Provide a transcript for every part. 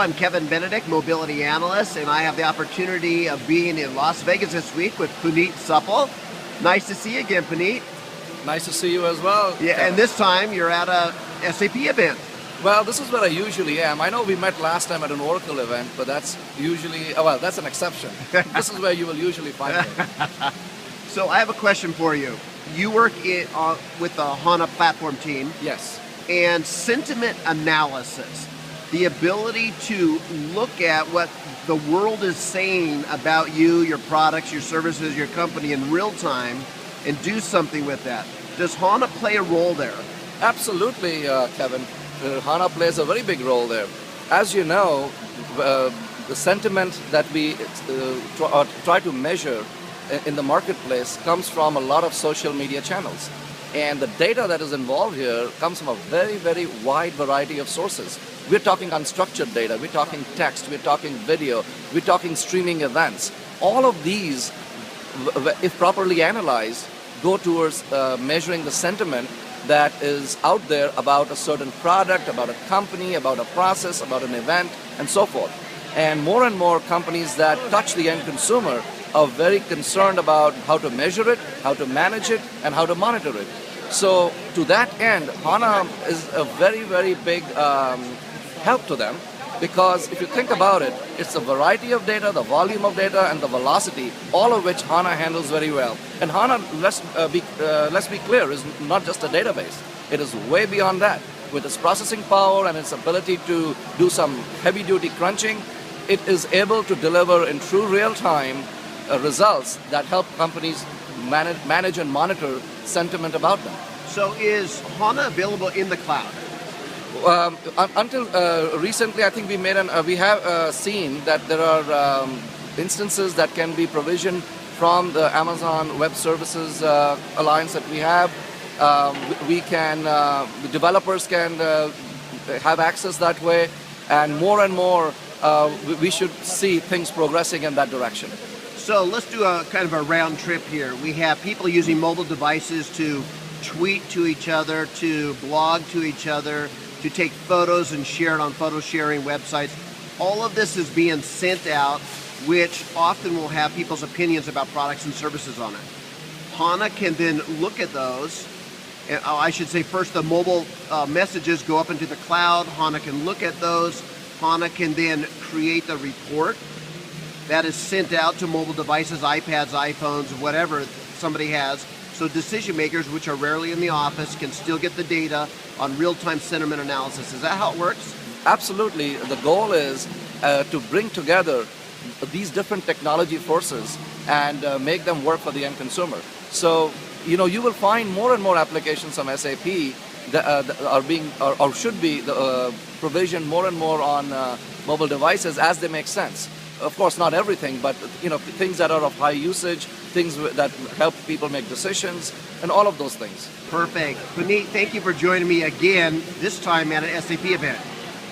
I'm Kevin Benedict, Mobility Analyst, and I have the opportunity of being in Las Vegas this week with Puneet Suppal. Nice to see you again, Puneet. Nice to see you as well. Yeah, and this time you're at a SAP event. Well, this is where I usually am. I know we met last time at an Oracle event, but that's usually, that's an exception. This is where you will usually find me. So I have a question for you. You work with the HANA platform team. Yes. And sentiment analysis, the ability to look at what the world is saying about you, your products, your services, your company in real time and do something with that. Does HANA play a role there? Absolutely, Kevin. HANA plays a very big role there. As you know, the sentiment that we try to measure in the marketplace comes from a lot of social media channels. And the data that is involved here comes from a very, very wide variety of sources. We're talking unstructured data, we're talking text, we're talking video, we're talking streaming events. All of these, if properly analyzed, go towards measuring the sentiment that is out there about a certain product, about a company, about a process, about an event, and so forth. And more companies that touch the end consumer are very concerned about how to measure it, how to manage it, and how to monitor it. So to that end, HANA is a very, very big help to them, because if you think about it, it's the variety of data, the volume of data, and the velocity, all of which HANA handles very well. And HANA, let's be clear, is not just a database. It is way beyond that. With its processing power and its ability to do some heavy-duty crunching, it is able to deliver in true real-time results that help companies manage and monitor sentiment about them. So is HANA available in the cloud? Until recently, I think we have seen that there are instances that can be provisioned from the Amazon Web Services Alliance that we have. The developers can have access that way, and more we should see things progressing in that direction. So let's do a kind of a round trip here. We have people using mobile devices to tweet to each other, to blog to each other, to take photos and share it on photo sharing websites. All of this is being sent out, which often will have people's opinions about products and services on it. HANA can then look at those. I should say first the mobile messages go up into the cloud. HANA can look at those. HANA can then create the report that is sent out to mobile devices, iPads, iPhones, whatever somebody has. So decision makers, which are rarely in the office, can still get the data on real-time sentiment analysis. Is that how it works? Absolutely. The goal is to bring together these different technology forces and make them work for the end consumer. So, you will find more and more applications from SAP that are being or should be provisioned more and more on mobile devices as they make sense. Of course, not everything, but things that are of high usage, things that help people make decisions, and all of those things. Perfect. Puneet, thank you for joining me again, this time at an SAP event.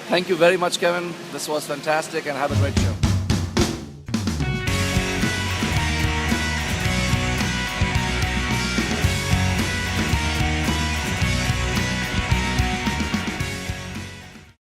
Thank you very much, Kevin. This was fantastic, and have a great show.